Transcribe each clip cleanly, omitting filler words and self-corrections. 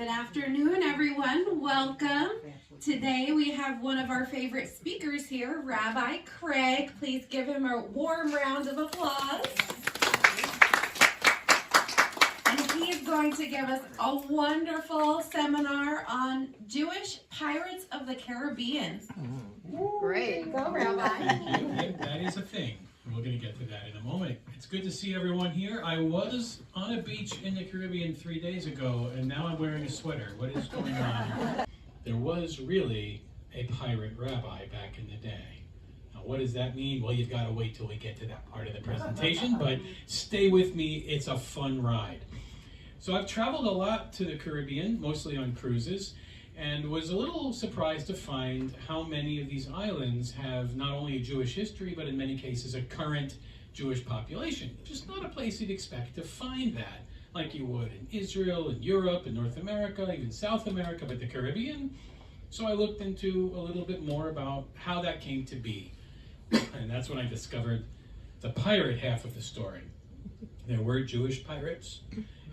Good afternoon, everyone. Welcome. Today we have one of our favorite speakers here, Rabbi Craig. Please give him a warm round of applause. And he is going to give us a wonderful seminar on Jewish Pirates of the Caribbean. Great. Go, Rabbi. Thank you. That is a thing. We're going to get to that in a moment. It's good to see everyone here. I was on a beach in the Caribbean 3 days ago, and now I'm wearing a sweater. What is going on? There was really a pirate rabbi back in the day. Now, what does that mean? Well, you've got to wait till we get to that part of the presentation, but stay with me. It's a fun ride. So I've traveled a lot to the Caribbean, mostly on cruises, and was a little surprised to find how many of these islands have not only a Jewish history, but in many cases a current Jewish population. Just not a place you'd expect to find that, like you would in Israel, in Europe, in North America, even South America, but the Caribbean. So I looked into a little bit more about how that came to be. And that's when I discovered the pirate half of the story. There were Jewish pirates,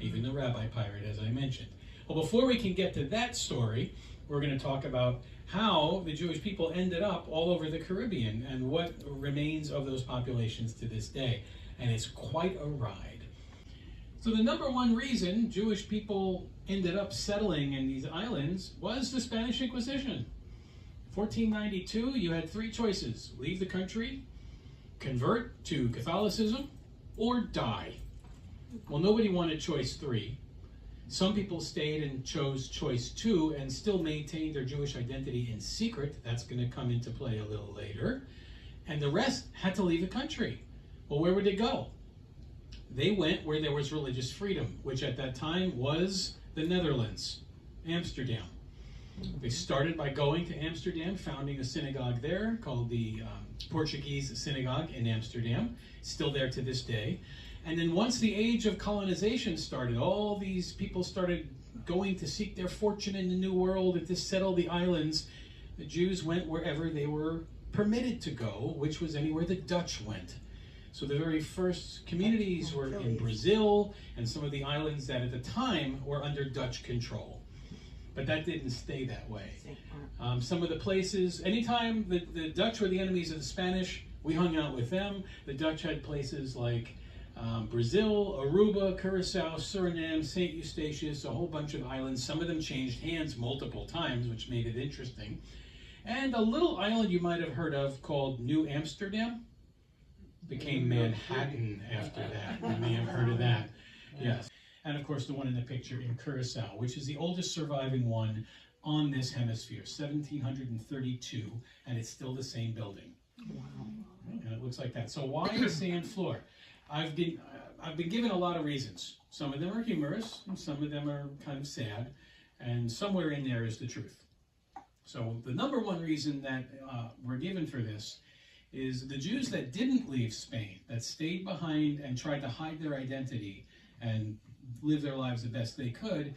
even the rabbi pirate, as I mentioned. Well, before we can get to that story, we're going to talk about how the Jewish people ended up all over the Caribbean and what remains of those populations to this day. And it's quite a ride. So the number one reason Jewish people ended up settling in these islands was the Spanish Inquisition. 1492, you had three choices: leave the country, convert to Catholicism, or die. Well, nobody wanted choice three. Some people stayed and chose choice two and still maintained their Jewish identity in secret. That's going to come into play a little later. And the rest had to leave the country. Well, where would they go? They went where there was religious freedom, which at that time was the Netherlands, Amsterdam. They started by going to Amsterdam, founding a synagogue there called the Portuguese Synagogue in Amsterdam, still there to this day. And then once the age of colonization started, all these people started going to seek their fortune in the New World and to settle the islands. The Jews went wherever they were permitted to go, which was anywhere the Dutch went. So the very first communities were in Brazil and some of the islands that at the time were under Dutch control. But that didn't stay that way. Some of the places, anytime the Dutch were the enemies of the Spanish, we hung out with them. The Dutch had places like Brazil, Aruba, Curacao, Suriname, St. Eustatius, a whole bunch of islands. Some of them changed hands multiple times, which made it interesting. And a little island you might have heard of called New Amsterdam became Manhattan after that. You may have heard of that. Yes. And of course the one in the picture in Curacao, which is the oldest surviving one on this hemisphere, 1732, and it's still the same building. Wow. And it looks like that. So why the sand floor? I've been given a lot of reasons. Some of them are humorous, and some of them are kind of sad, and somewhere in there is the truth. So the number one reason that we're given for this is the Jews that didn't leave Spain, that stayed behind and tried to hide their identity and live their lives the best they could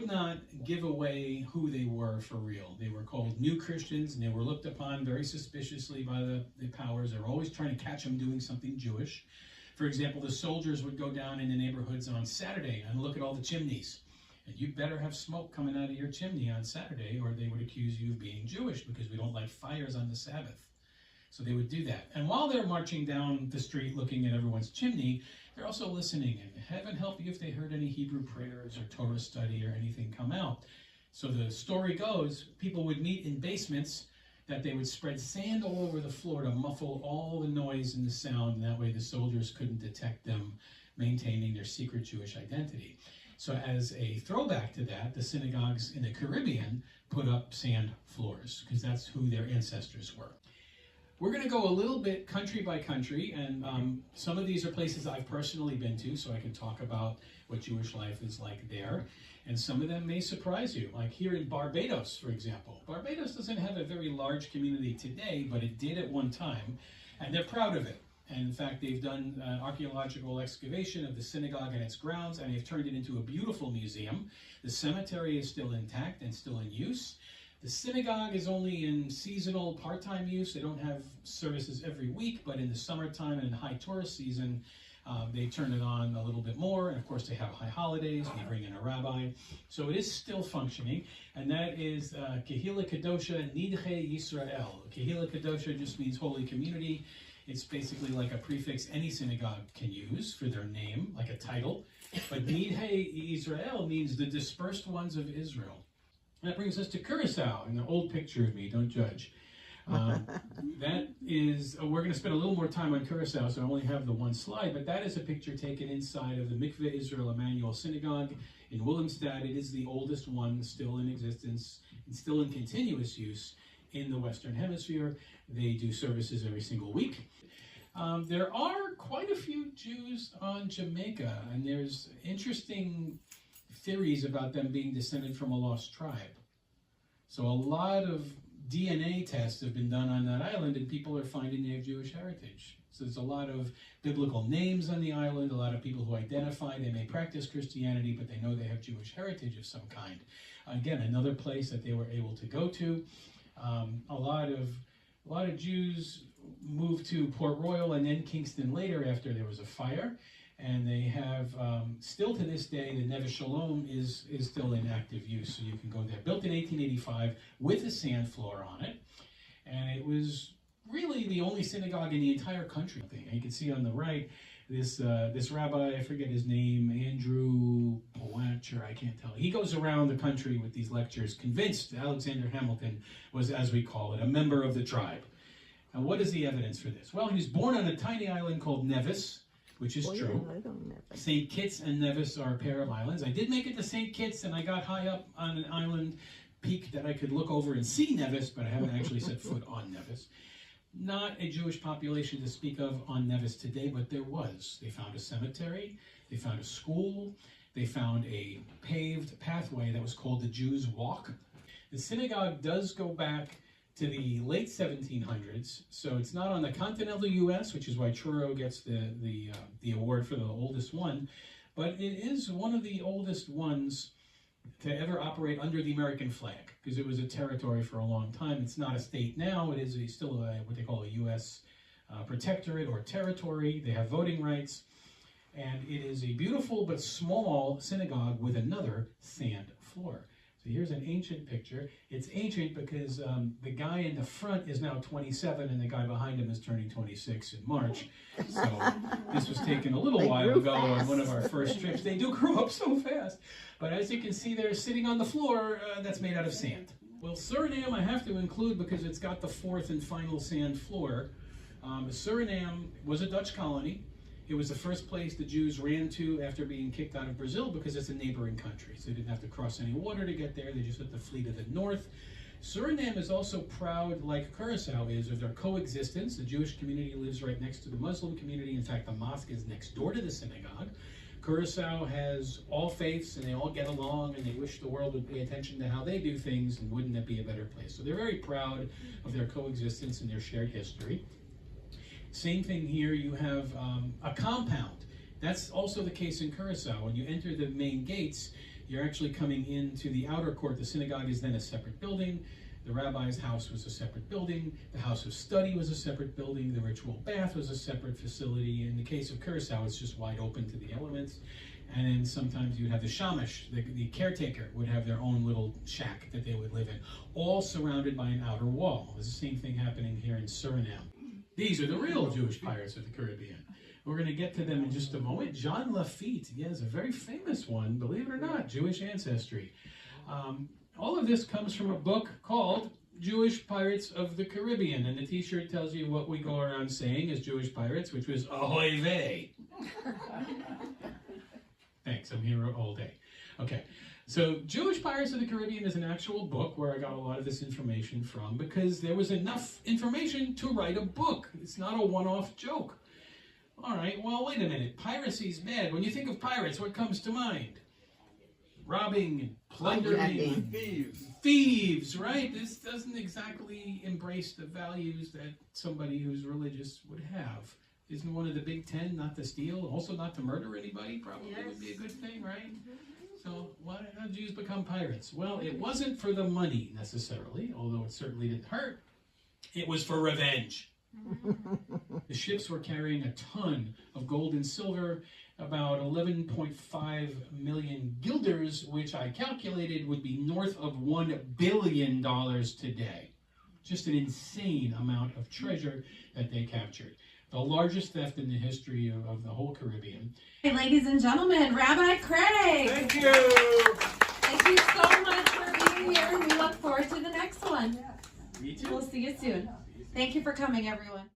not give away who they were for real. They were called new Christians, and they were looked upon very suspiciously by the powers. They were always trying to catch them doing something Jewish. For example, the soldiers would go down in the neighborhoods on Saturday and look at all the chimneys. And you better have smoke coming out of your chimney on Saturday, or they would accuse you of being Jewish because we don't light fires on the Sabbath. So they would do that. And while they're marching down the street looking at everyone's chimney, they're also listening. And heaven help you if they heard any Hebrew prayers or Torah study or anything come out. So the story goes, people would meet in basements that they would spread sand all over the floor to muffle all the noise and the sound. And that way the soldiers couldn't detect them maintaining their secret Jewish identity. So as a throwback to that, the synagogues in the Caribbean put up sand floors because that's who their ancestors were. We're going to go a little bit country by country, and some of these are places I've personally been to, so I can talk about what Jewish life is like there. And some of them may surprise you, like here in Barbados, for example. Barbados doesn't have a very large community today, but it did at one time, and they're proud of it. And in fact, they've done archaeological excavation of the synagogue and its grounds, and they've turned it into a beautiful museum. The cemetery is still intact and still in use. The synagogue is only in seasonal part-time use. They don't have services every week, but in the summertime and high tourist season, They turn it on a little bit more, and of course they have high holidays. We bring in a rabbi, so it is still functioning, and that is Kehila Kadosha Nidche Yisrael. Kehila Kadosha just means holy community. It's basically like a prefix any synagogue can use for their name, like a title. But Nidche Yisrael means the dispersed ones of Israel. And that brings us to Curacao, in the old picture of me. Don't judge. That is, we're going to spend a little more time on Curacao, so I only have the one slide, but that is a picture taken inside of the Mikveh Israel Emmanuel Synagogue in Willemstad. It is the oldest one still in existence and still in continuous use in the Western Hemisphere. They do services every single week. There are quite a few Jews on Jamaica, and there's interesting theories about them being descended from a lost tribe. So a lot of DNA tests have been done on that island, and people are finding they have Jewish heritage. So there's a lot of biblical names on the island, a lot of people who identify they may practice Christianity, but they know they have Jewish heritage of some kind. Again, another place that they were able to go to. A lot of Jews moved to Port Royal and then Kingston later after there was a fire. And they have, still to this day, the Neve Shalom is still in active use, so you can go there. Built in 1885 with a sand floor on it, and it was really the only synagogue in the entire country. And you can see on the right, this rabbi, I forget his name, Andrew Powacher, I can't tell. He goes around the country with these lectures, convinced Alexander Hamilton was, as we call it, a member of the tribe. And what is the evidence for this? Well, he was born on a tiny island called Nevis, which is true. St. Kitts and Nevis are a pair of islands. I did make it to St. Kitts, and I got high up on an island peak that I could look over and see Nevis, but I haven't actually set foot on Nevis. Not a Jewish population to speak of on Nevis today, but there was. They found a cemetery, they found a school, they found a paved pathway that was called the Jews' Walk. The synagogue does go back to the late 1700s, so it's not on the continental U.S., which is why Truro gets the award for the oldest one, but it is one of the oldest ones to ever operate under the American flag, because it was a territory for a long time. It's not a state now. It is still what they call a U.S. protectorate or territory. They have voting rights, and it is a beautiful but small synagogue with another sand floor. So here's an ancient picture. It's ancient because the guy in the front is now 27 and the guy behind him is turning 26 in March. So this was taken a little while ago on one of our first trips. They do grow up so fast. But as you can see, they're sitting on the floor that's made out of sand. Well, Suriname I have to include because it's got the fourth and final sand floor. Suriname was a Dutch colony. It was the first place the Jews ran to after being kicked out of Brazil because it's a neighboring country. So they didn't have to cross any water to get there. They just had to flee to the north. Suriname is also proud, like Curacao is, of their coexistence. The Jewish community lives right next to the Muslim community. In fact, the mosque is next door to the synagogue. Curacao has all faiths, and they all get along, and they wish the world would pay attention to how they do things, and wouldn't that be a better place? So they're very proud of their coexistence and their shared history. Same thing here, you have a compound. That's also the case in Curacao. When you enter the main gates, you're actually coming into the outer court. The synagogue is then a separate building. The rabbi's house was a separate building. The house of study was a separate building. The ritual bath was a separate facility. In the case of Curacao, it's just wide open to the elements. And then sometimes you'd have the shamash, the caretaker, would have their own little shack that they would live in, all surrounded by an outer wall. There's the same thing happening here in Suriname. These are the real Jewish pirates of the Caribbean. We're going to get to them in just a moment. Jean Lafitte, yes, a very famous one, believe it or not, Jewish ancestry. All of this comes from a book called Jewish Pirates of the Caribbean, and the t-shirt tells you what we go around saying as Jewish pirates, which was ahoy vey. Thanks, I'm here all day. Okay, so Jewish Pirates of the Caribbean is an actual book where I got a lot of this information from because there was enough information to write a book. It's not a one-off joke. All right, well, wait a minute. Piracy's bad. When you think of pirates, what comes to mind? Robbing, plundering, thieves, right? This doesn't exactly embrace the values that somebody who's religious would have. Isn't one of the big 10 not to steal, also not to murder anybody? Probably would be a good thing, right? So why did Jews become pirates? Well, it wasn't for the money necessarily, although it certainly didn't hurt. It was for revenge. The ships were carrying a ton of gold and silver, about 11.5 million guilders, which I calculated would be north of $1 billion today. Just an insane amount of treasure that they captured. The largest theft in the history of the whole Caribbean. Hey, ladies and gentlemen, Rabbi Craig. Thank you. Thank you so much for being here. We look forward to the next one. Me too. We'll see you soon. Thank you for coming, everyone.